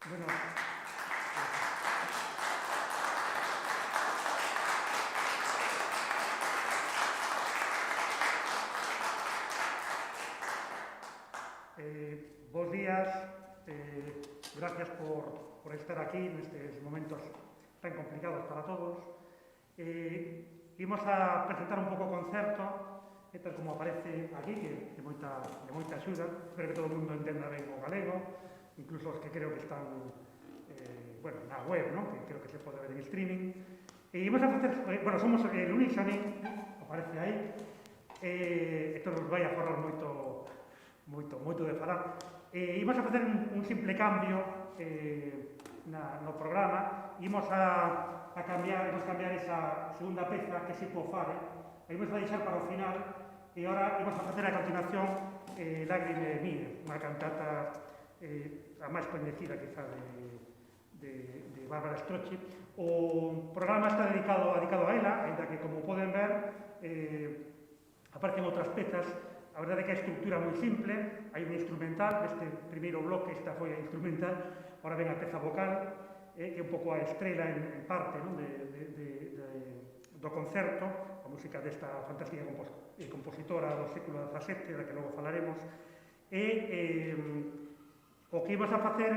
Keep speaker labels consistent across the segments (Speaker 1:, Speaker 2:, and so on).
Speaker 1: Bueno, bos días, gracias por estar aquí nestes momentos tan complicados para todos. Imos a presentar un pouco o concerto, tal como aparece aquí, que de moita axuda. Espero que todo o mundo entenda ben o galego, incluso os que creo que están na web, ¿no? Que creo que se pode ver en streaming. E imos a facer, somos el Unisani, aparece aí, isto nos vai a forrar moito de falar. Imos a facer un simple cambio no programa. Imos a cambiar esa segunda peza, que se po fare, e imos a deixar para o final, e agora imos a facer a continuación Lágrime mía, unha cantata a máis coñecida quizá de Bárbara Strozzi. O programa está dedicado a ela, ainda que, como poden ver, aparecen outras pezas. A verdade é que a estructura é moi simple, hai un instrumental, neste primeiro bloque esta foi a instrumental, agora ven a peza vocal, que é un pouco a estrela en parte, non, do concerto, a música desta fantástica compositora do século XVII, da que logo falaremos, e o que imos a facer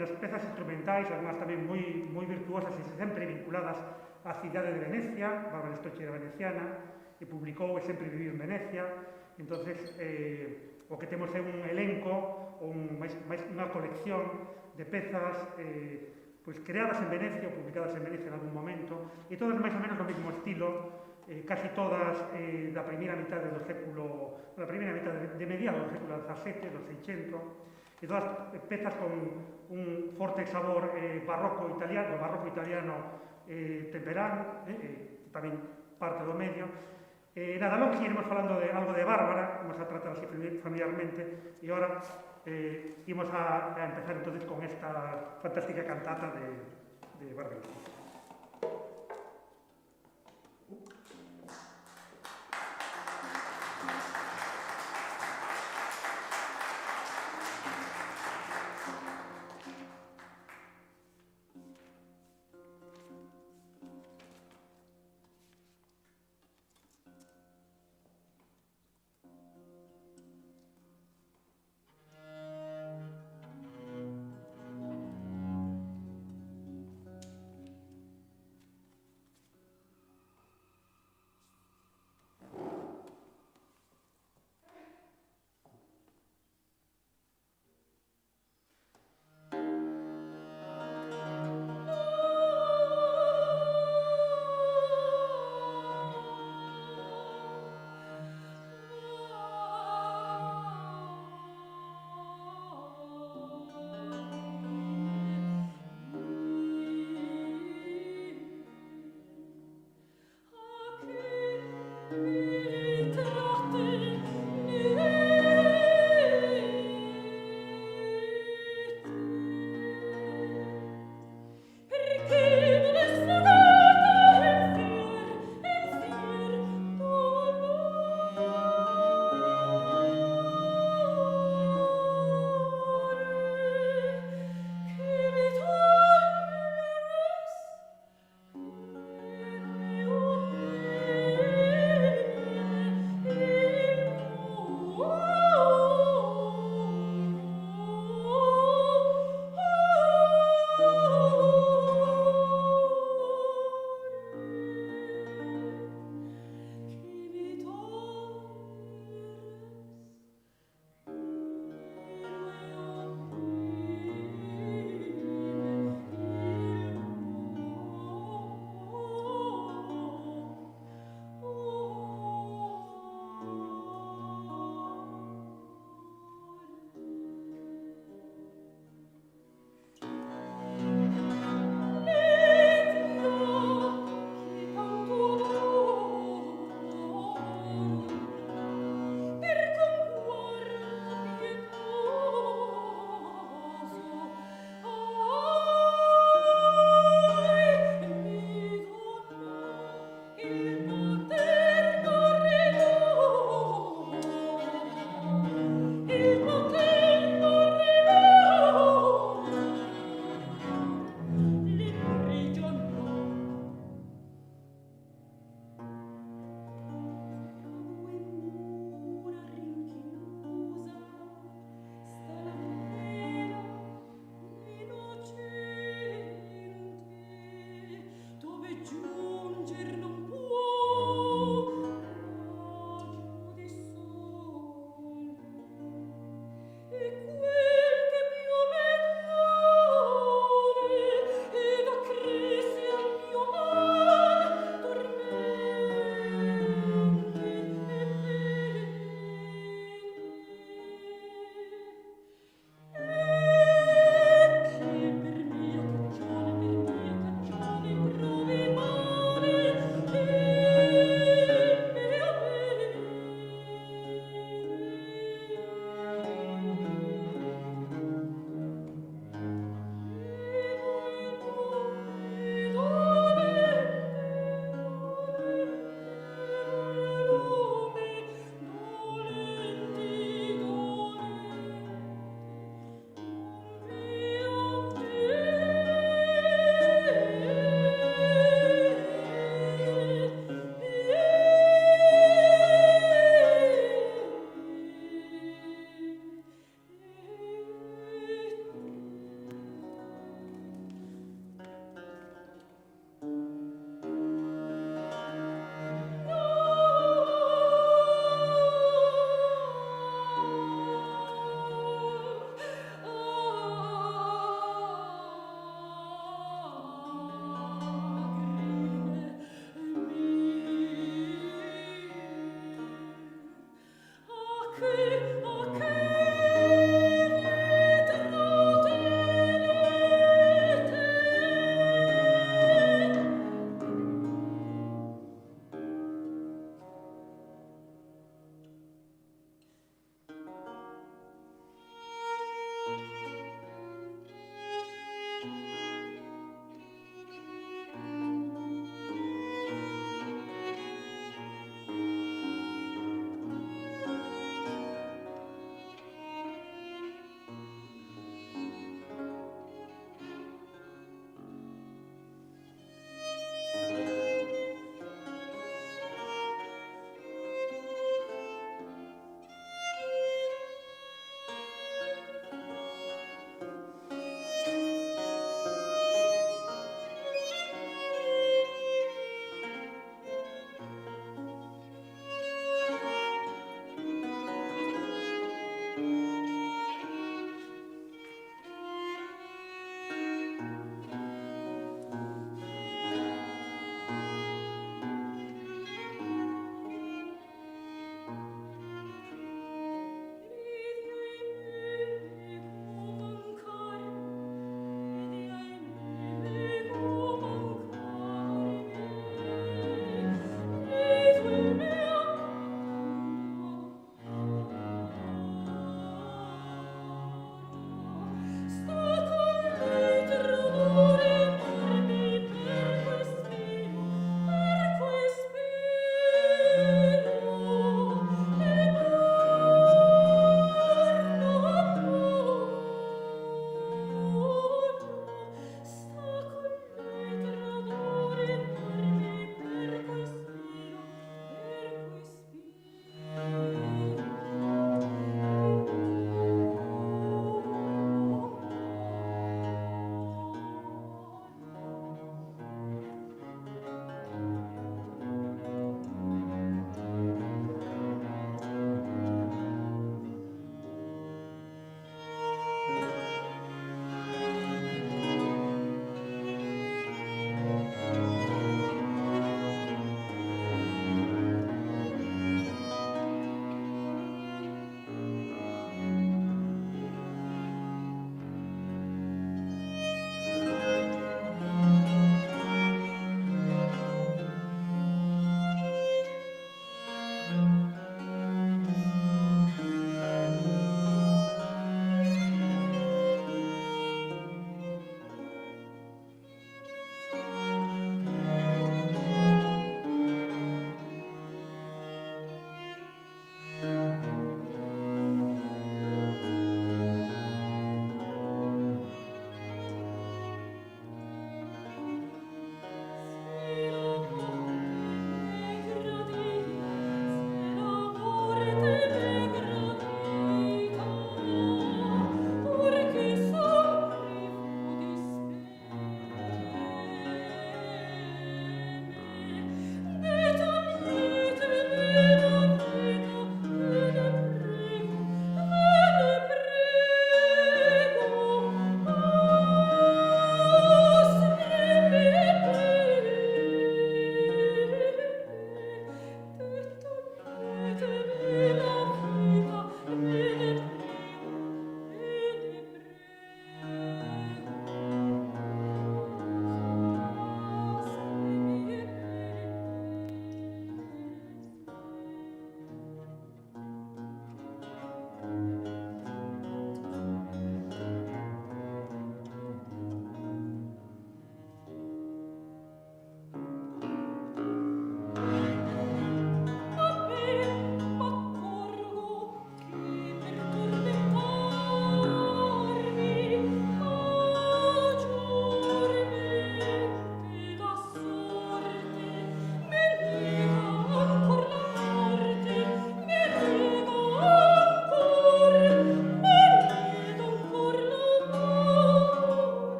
Speaker 1: das pezas instrumentais, además tamén moi virtuosas e sempre vinculadas á cidade de Venecia. Bárbara Strozzi era veneciana e publicou e sempre viviu en Venecia. Entonces, o que temos é un elenco, unha colección de pezas pois creadas en Venecia ou publicadas en Venecia en algún momento, e todas máis ou menos do mesmo estilo, casi todas da primeira mitad do século, da primeira mitad de mediados do século XVII, do 600, e todas pezas con un forte sabor barroco italiano temperán, tamén parte do medio. Nada, logo seguiremos falando de algo de Bárbara, vamos a tratar así familiarmente, e agora imos a empezar entonces con esta fantástica cantata de Bárbara.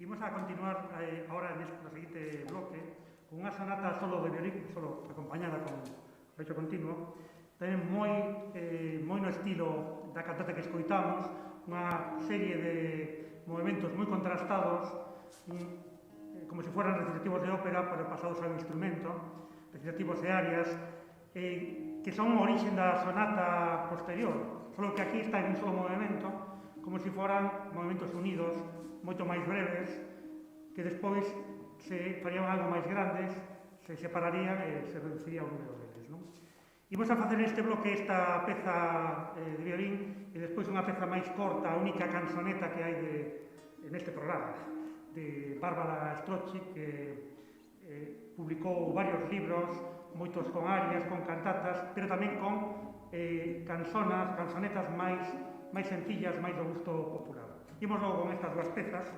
Speaker 1: Imos a continuar ahora no seguinte bloque con unha sonata solo de violín, solo acompañada con fecho continuo, tamén moi no estilo da cantata que escoitamos, unha serie de movimentos moi contrastados, como se fueran recitativos de ópera, pero pasados ao instrumento, recitativos de arias, que son origen da sonata posterior, solo que aquí está en un solo movimento, como se foran movimentos unidos, moito máis breves, que despois se farían algo máis grandes, se separarían e se reduciría o número deles. Non? Imos a facer neste bloque esta peza de violín e despois unha peza máis corta, a única canzoneta que hai neste programa, de Bárbara Strozzi, que publicou varios libros, moitos con arias, con cantatas, pero tamén con canzonetas máis sencillas, máis do gusto popular. Imos logo con estas dúas pezas.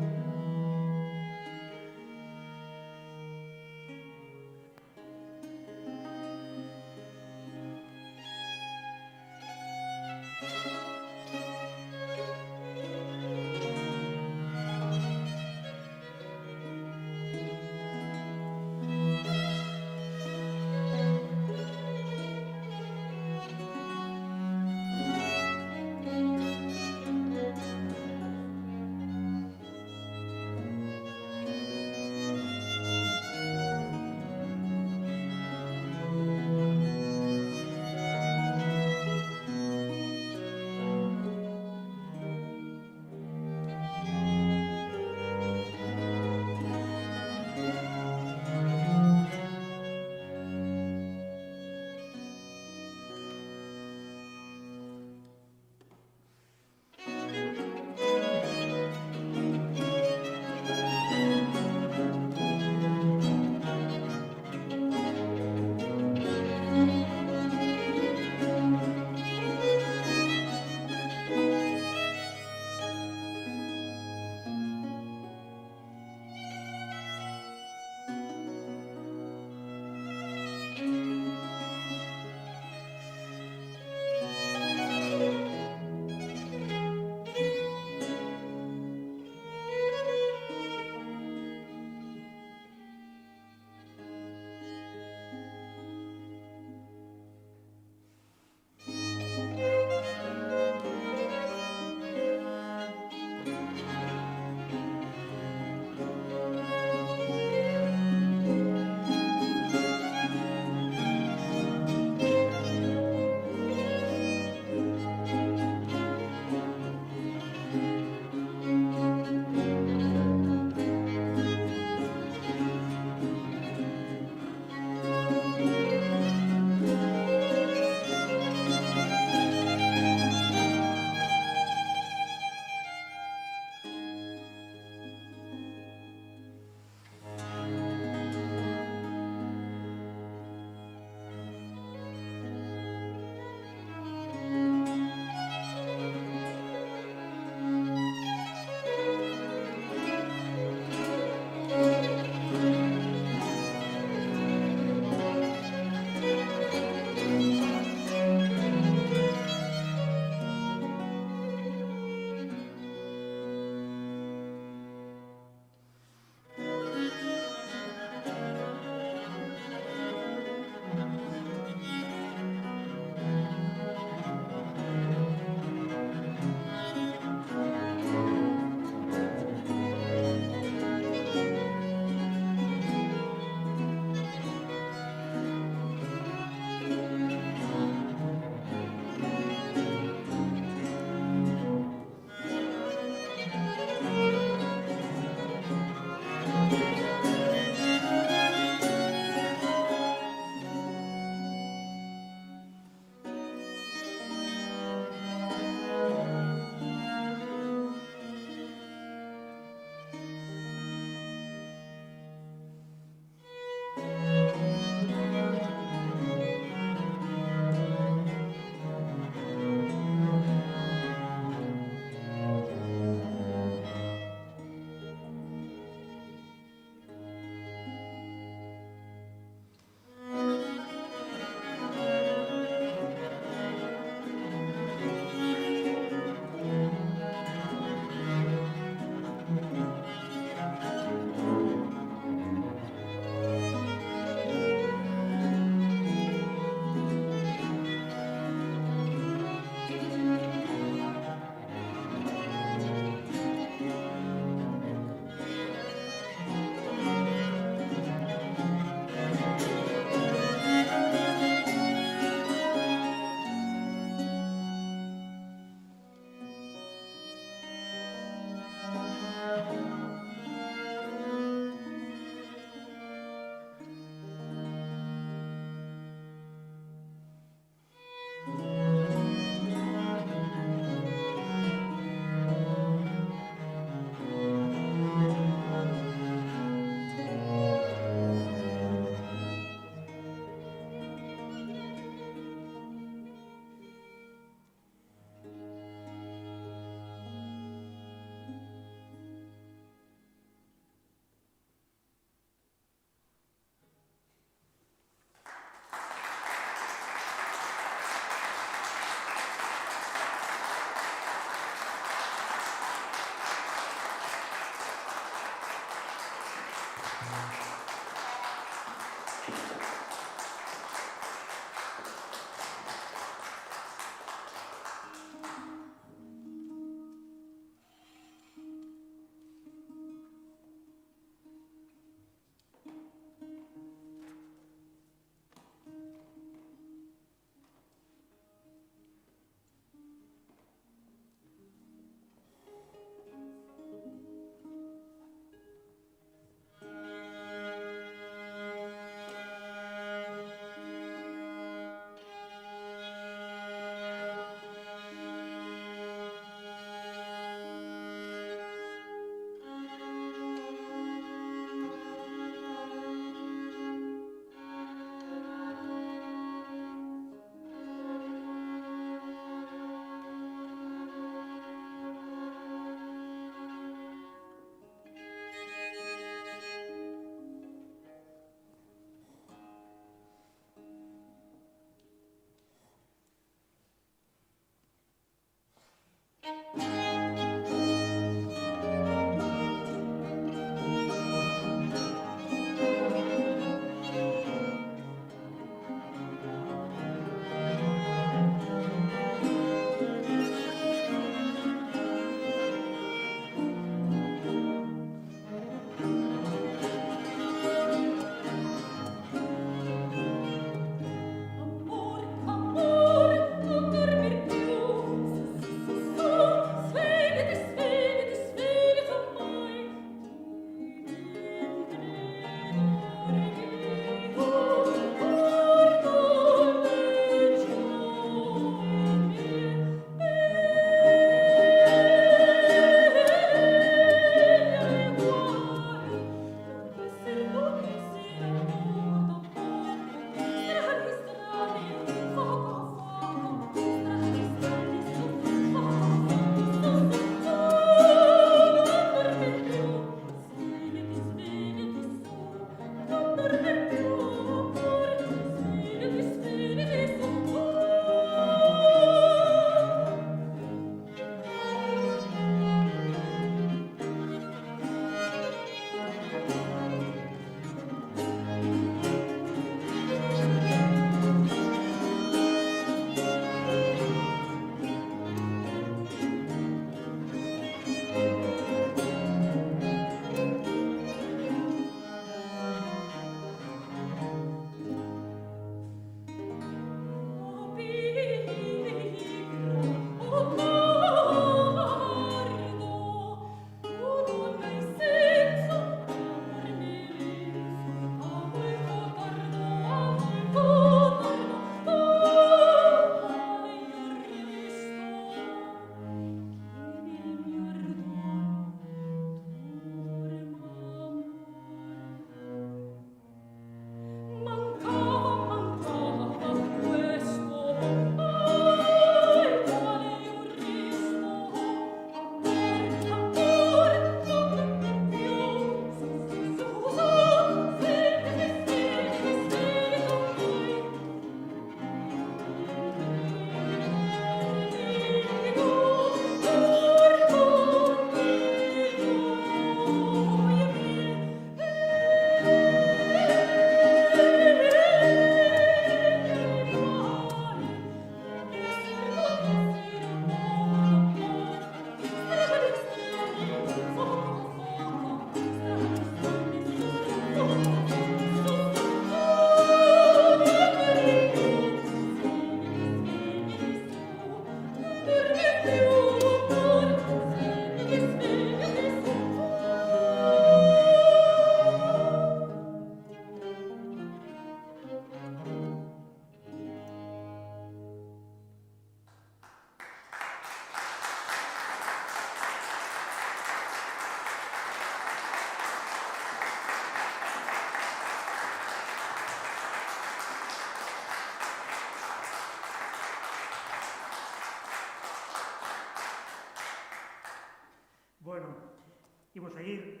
Speaker 1: imos seguir.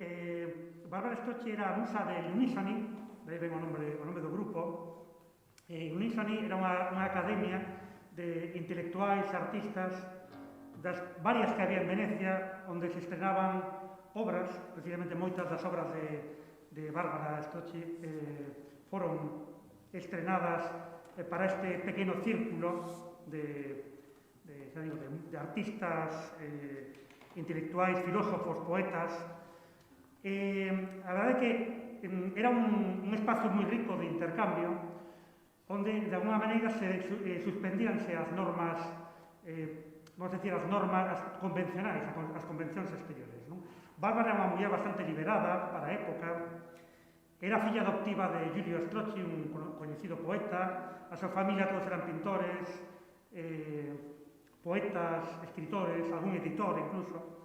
Speaker 1: Bárbara Strozzi era a musa de Unisoni, daí ven o nome do grupo. Unisoni era unha academia de intelectuais, artistas, das varias que había en Venecia, onde se estrenaban obras, precisamente moitas das obras de Bárbara Strozzi foron estrenadas para este pequeno círculo de artistas, intelectuais, filósofos, poetas. A verdade é que era un espazo moi rico de intercambio, onde, de alguna maneira, suspendíanse as normas, vamos a decir, as normas convencionais, as convencións exteriores. Non? Bárbara era unha muller bastante liberada para a época, era filla adoptiva de Giulio Strozzi, un coñecido poeta, a súa familia todos eran pintores, poetas, escritores, algún editor incluso.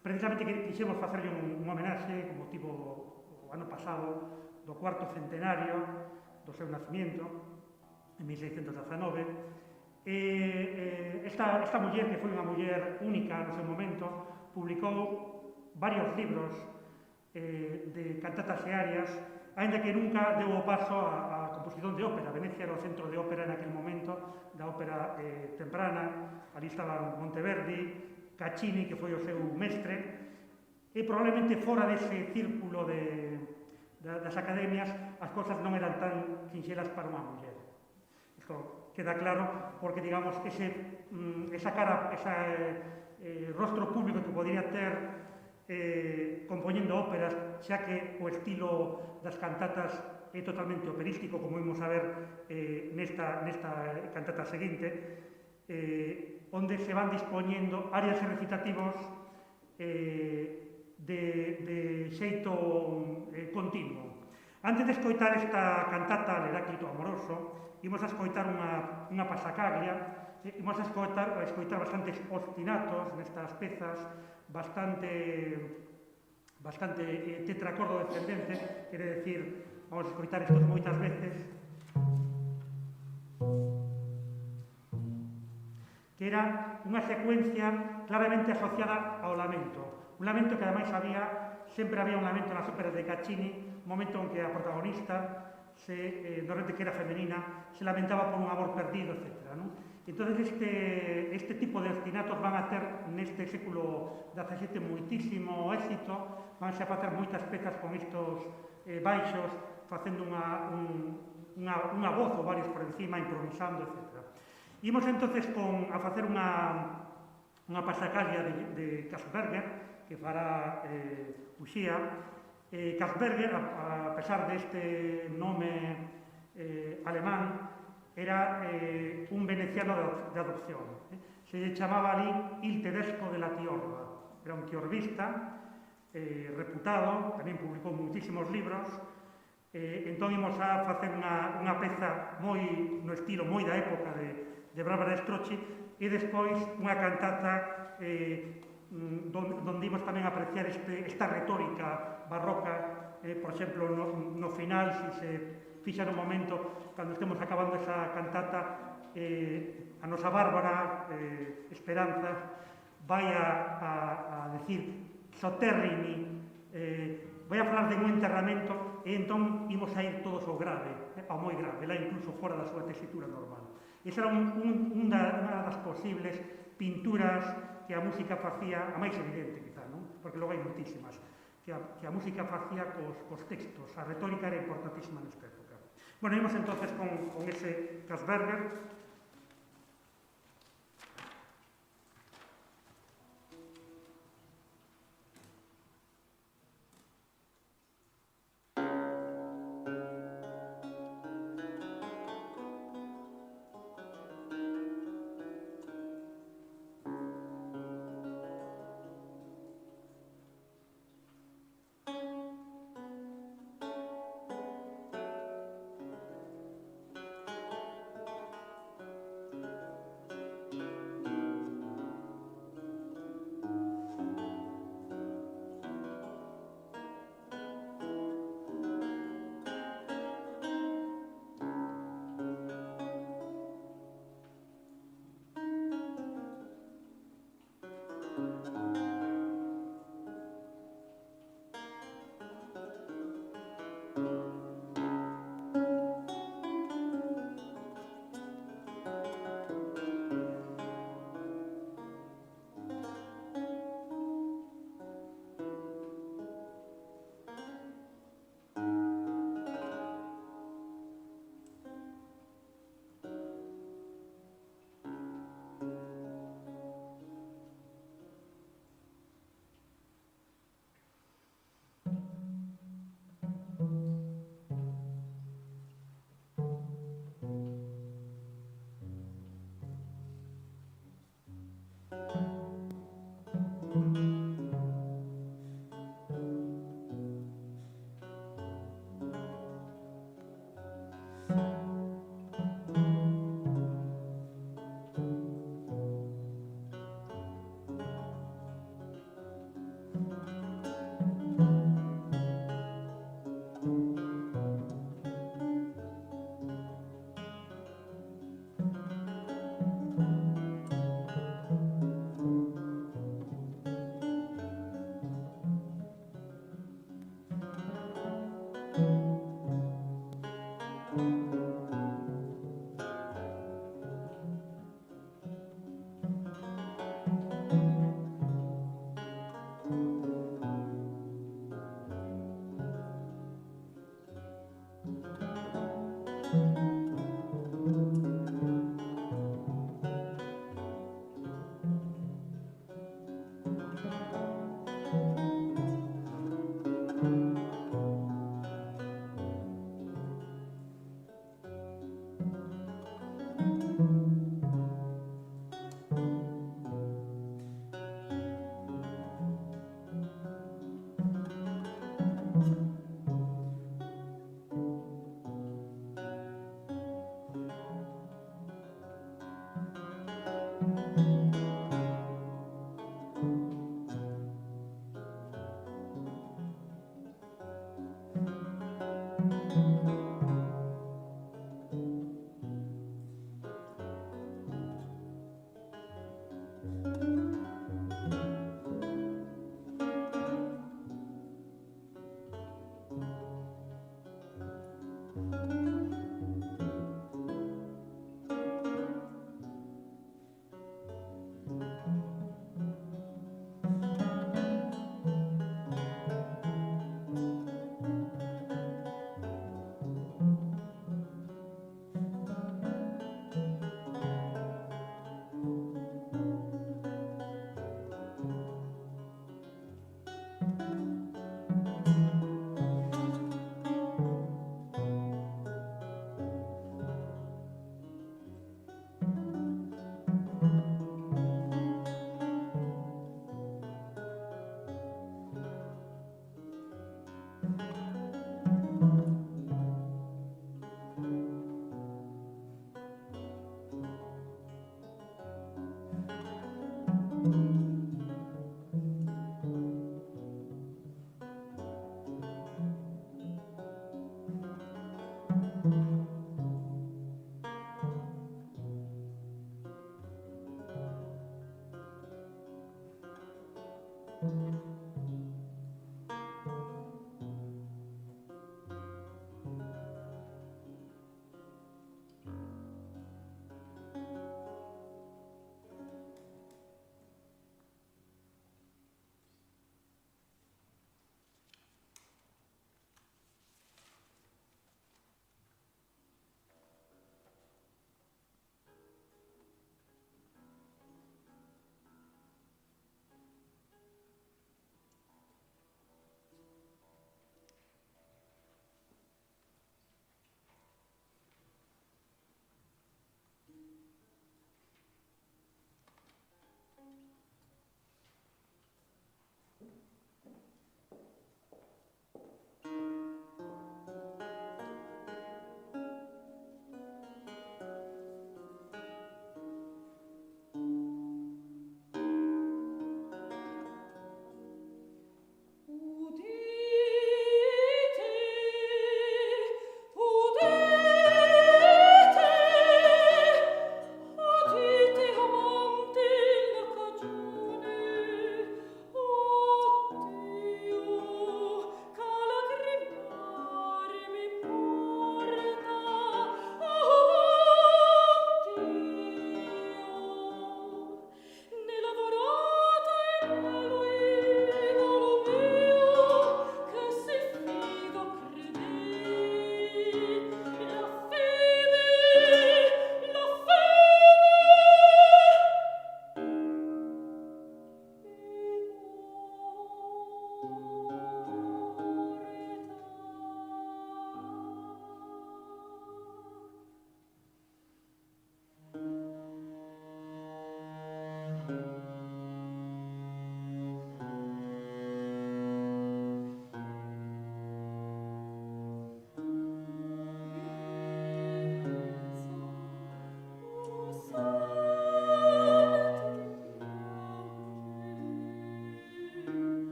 Speaker 1: Precisamente quixemos facerlle un homenaxe con motivo o ano pasado do cuarto centenario do seu nacimiento, en 1619. Esta muller, que foi unha muller única no seu momento, publicou varios libros de cantatas e arias, aínda que nunca deu o paso á composición de ópera. Venecia era o centro de ópera en aquel momento, da ópera temprana. Ali estaban Monteverdi, Caccini, que foi o seu mestre, e probablemente fora dese círculo das academias as cousas non eran tan sinxelas para unha muller. Isto queda claro porque, digamos, esa cara, ese rostro público que podría ter compoñendo óperas, xa que o estilo das cantatas é totalmente operístico, como vimos a ver nesta cantata seguinte, onde se van dispoñendo áreas e recitativos de xeito continuo. Antes de escoitar esta cantata al Heráclito amoroso, imos a escoitar unha pasacaglia, imos a escoitar bastantes ostinatos nestas pezas, bastante tetracordo descendente, quere decir, vamos a escoitar estos moitas veces, que era unha secuencia claramente asociada ao lamento. Un lamento que ademais sempre había un lamento nas óperas de Caccini, un momento en que a protagonista, normalmente que era femenina, se lamentaba por un amor perdido, etc. ¿no? Entón, este tipo de ostinatos van a ter neste século XVII moitísimo éxito, van a facer moitas pezas con estos baixos, facendo unha voz ou varios por encima, improvisando, etc. Imos entonces a facer unha pasacaglia de Kasperger, que fará Uxía. Kasperger, a pesar deste nome alemán, era un veneciano de adopción. Se chamaba ali Il Tedesco de la Tiorba. Era un tiorbista reputado, tamén publicou moitísimos libros. Entón imos a facer unha peza no estilo moi da época de Bárbara Strozzi, e despois unha cantata donde imos tamén apreciar esta retórica barroca, por exemplo, no final, se se fixa no momento, cando estemos acabando esa cantata, a nosa Bárbara, Esperanza, vai a decir soterrimi, vai a falar de un enterramento, e entón imos a ir todos ao grave, ao moi grave, lá incluso fora da súa tesitura normal. Esa era unha das posibles pinturas que a música facía, a máis evidente, quizá, non? Porque logo hai moitísimas, que a música facía cos textos. A retórica era importantísima nesta época. Bueno, imos entonces con ese Kasperger.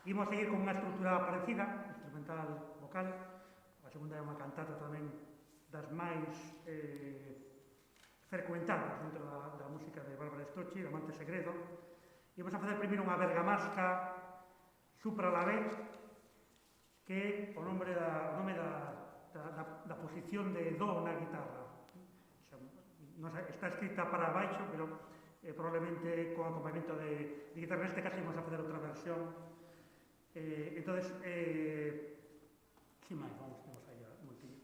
Speaker 1: Imos seguir con unha estrutura parecida, instrumental vocal. A segunda é unha cantata tamén das máis frecuentadas dentro da música de Bárbara Strozzi, do Amante Segredo. Imos a facer primeiro unha bergamasca supra la vez, que é o nome da posición de do na guitarra. Está escrita para baixo, pero probablemente con acompañamento de guitarra. Neste caso imos a facer outra versión. Entonces, sin máis, vamos aí a multillar.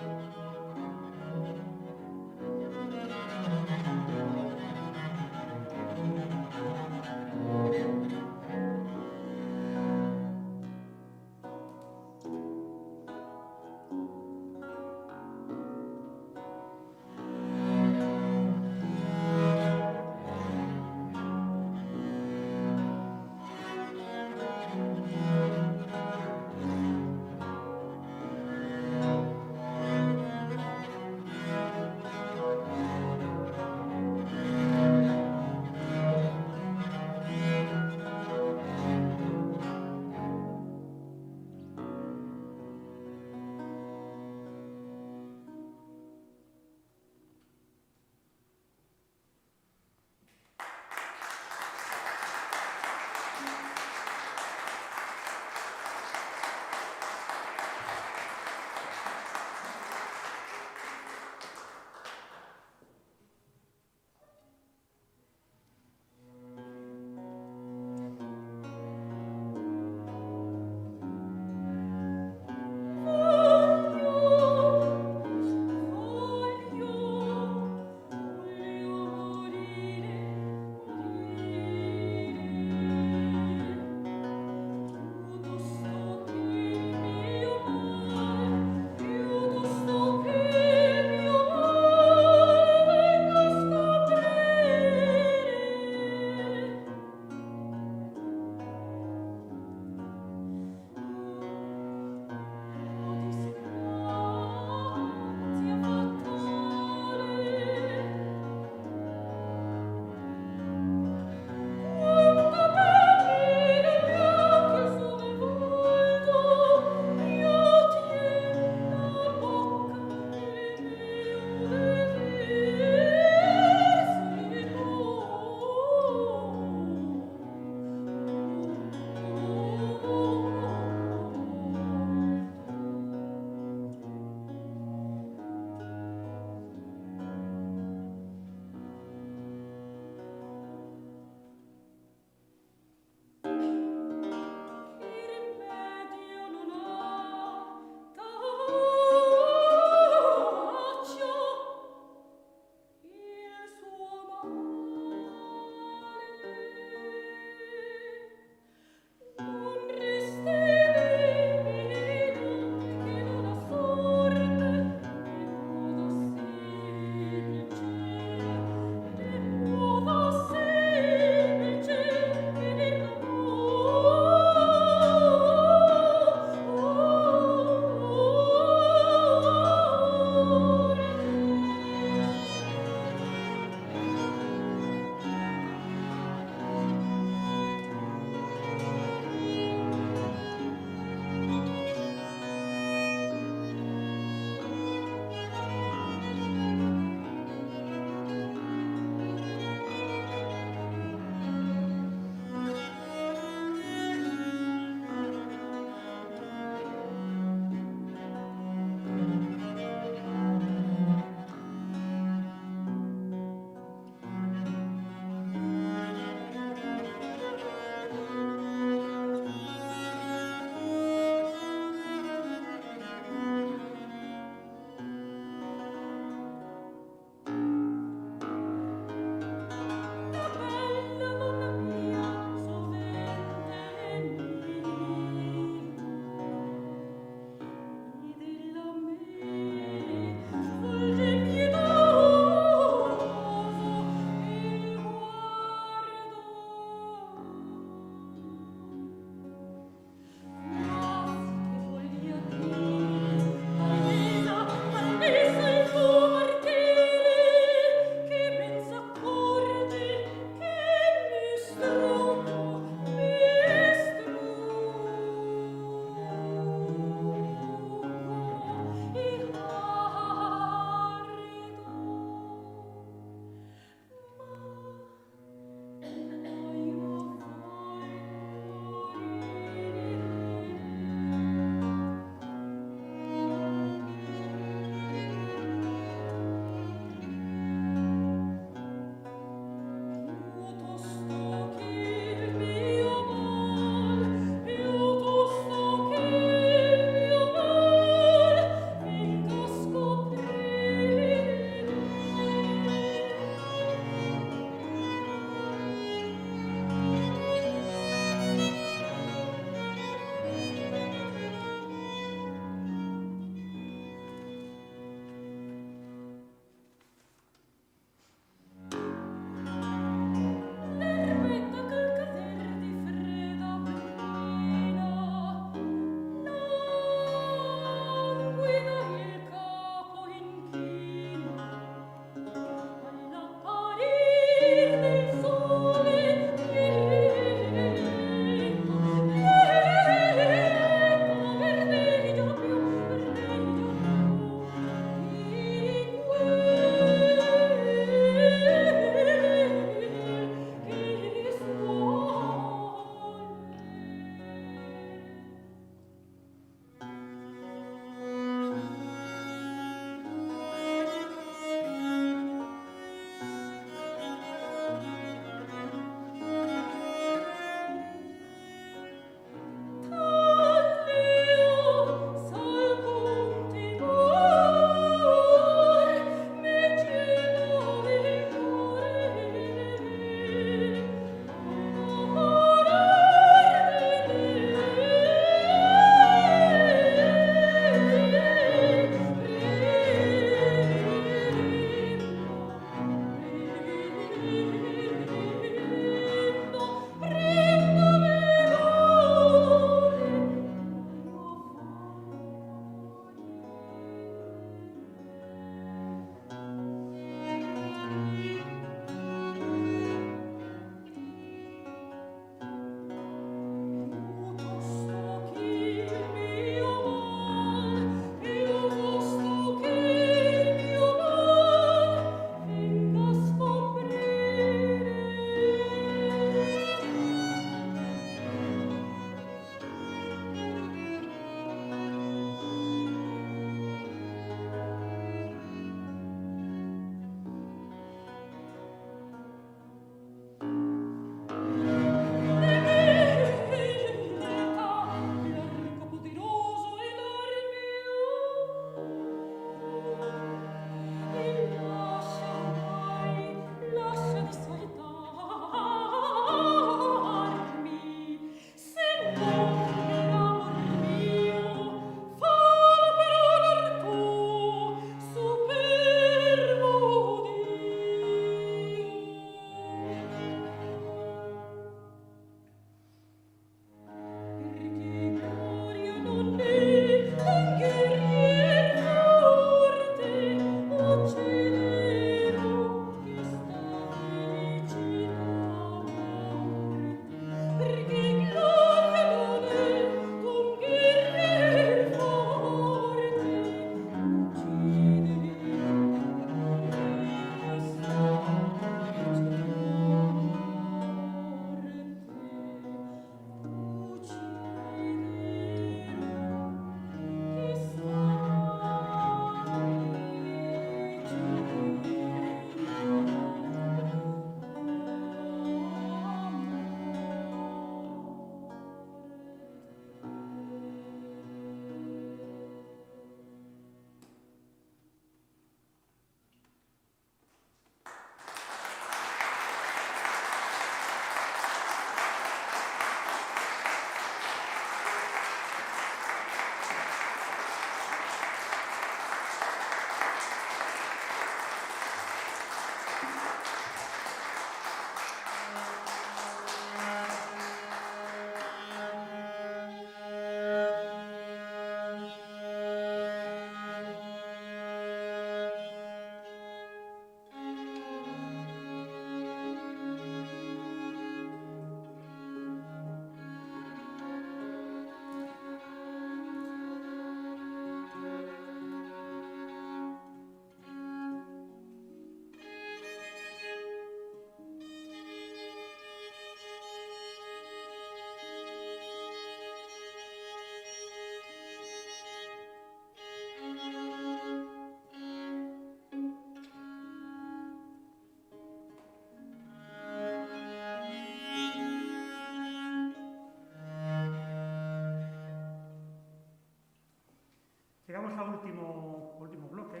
Speaker 1: ao último bloque,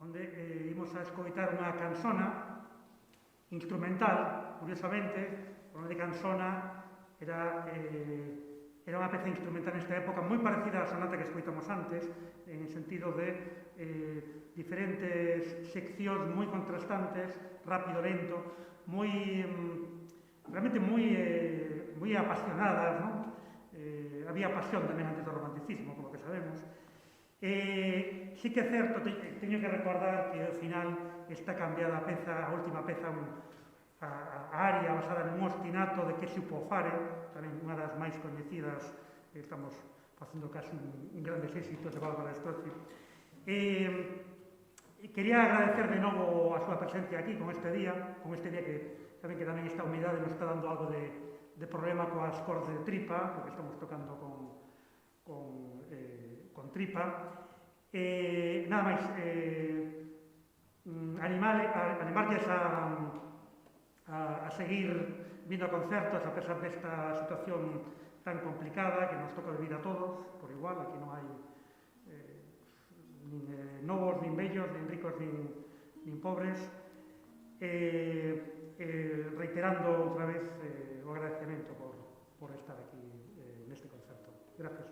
Speaker 1: onde imos a escoitar unha canzona instrumental, curiosamente, o nome de canzona era unha peza instrumental nesta época moi parecida á sonata que escoitamos antes, en sentido de diferentes seccións moi contrastantes, rápido, lento, realmente moi apasionadas, non? Había pasión tamén antes do romanticismo, como que sabemos. Sí que é certo, teño que recordar que ao final está cambiada a peza, a última peza, a aria basada nun ostinato de Chesio Fare, tamén unha das máis coñecidas, estamos facendo casi un grandes éxitos de Bárbara Strozzi. Quería agradecer de novo a súa presencia aquí con este día que saben que tamén esta humidade nos está dando algo de problema coas cordas de tripa, porque estamos tocando con tripa. Nada máis, animarles a seguir vindo a concertos a pesar desta situación tan complicada que nos toca vivir a todos por igual, aquí non hai nin novos, nin bellos, nin ricos, nin pobres, reiterando outra vez o agradecemento por estar aquí neste concerto. Gracias.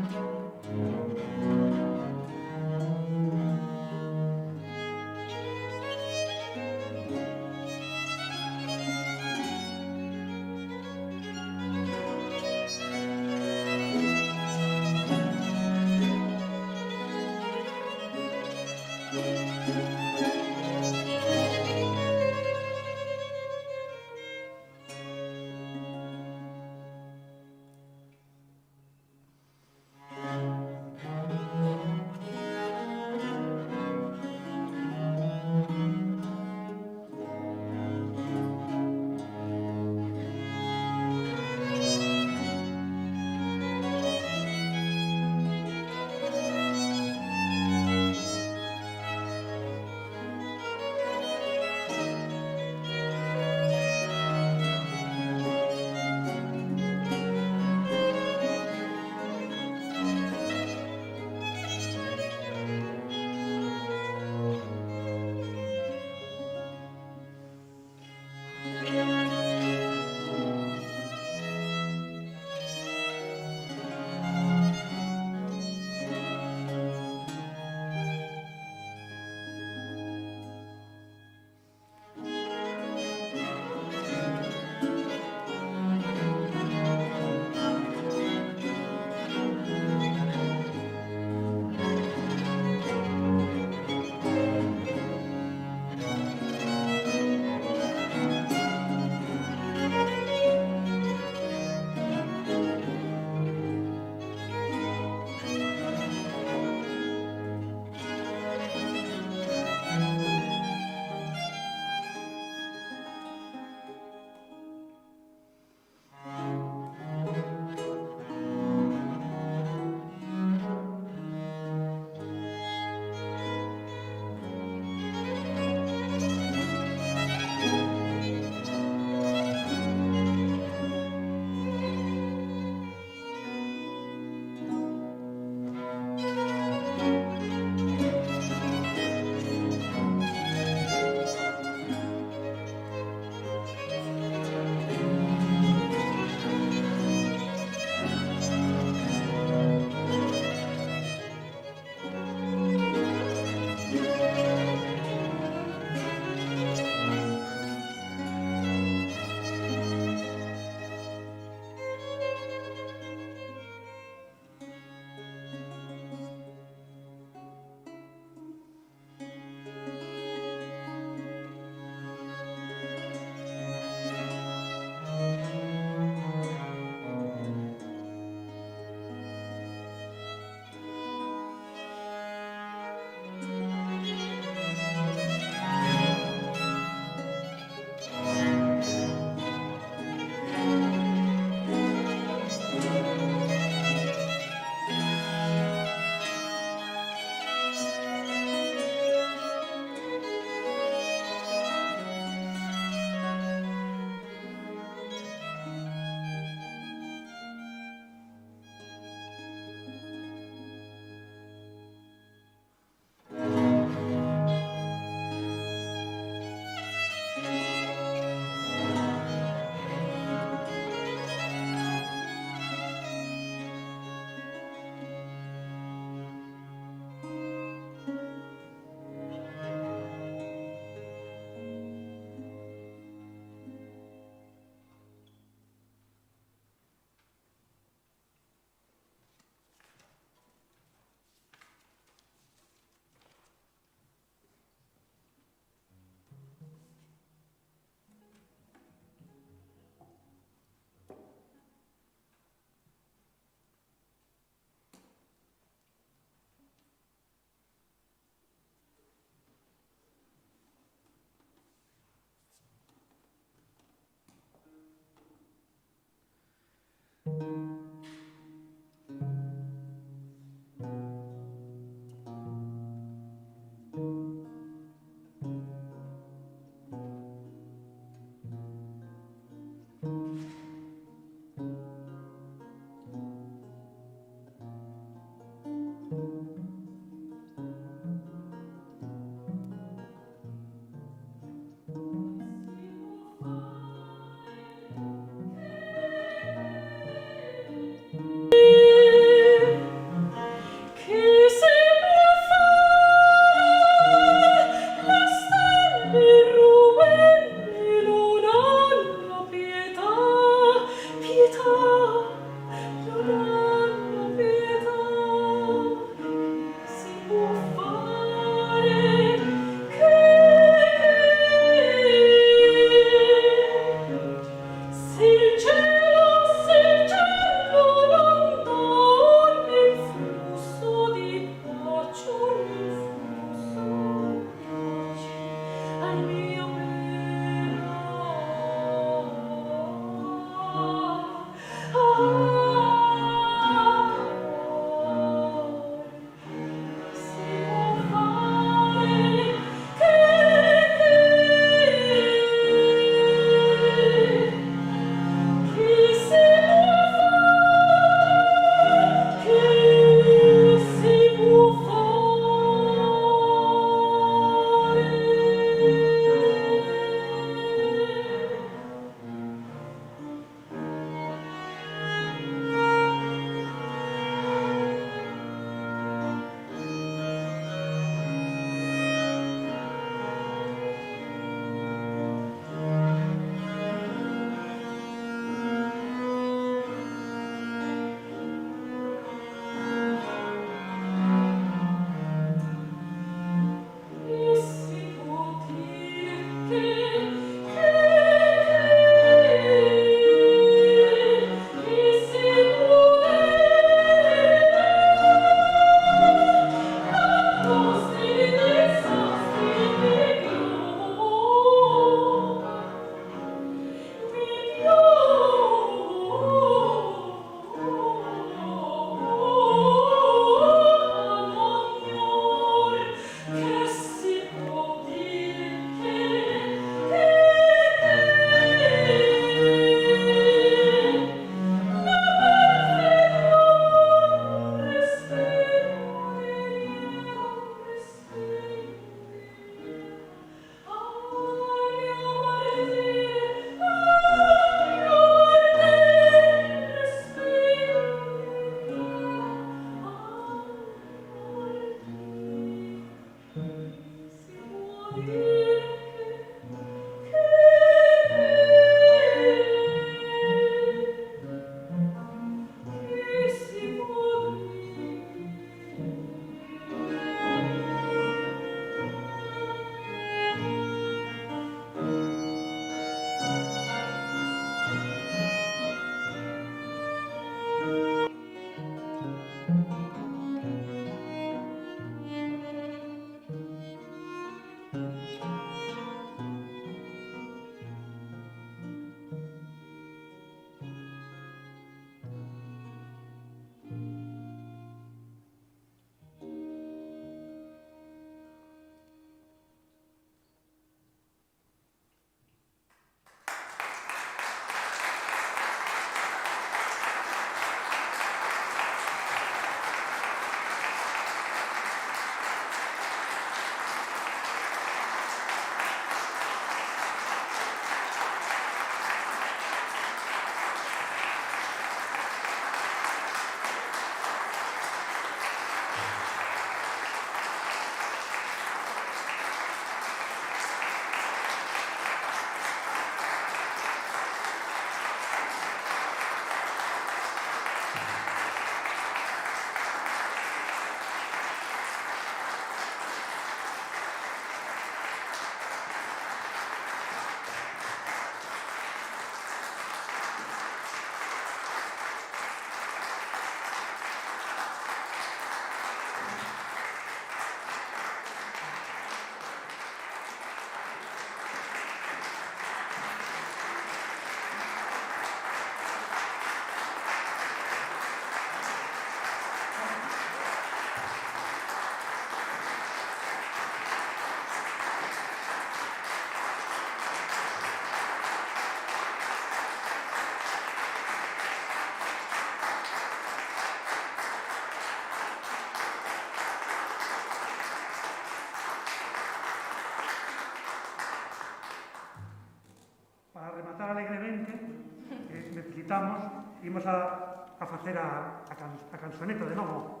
Speaker 1: imos a facer a canzoneta de novo.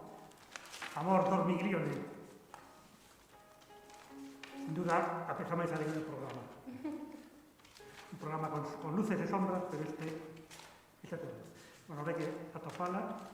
Speaker 1: Amor Dormiglione. Sin duda, a peza máis alegre do programa. Un programa con luces e sombras, pero este é todo. Bueno, habrá que atopala.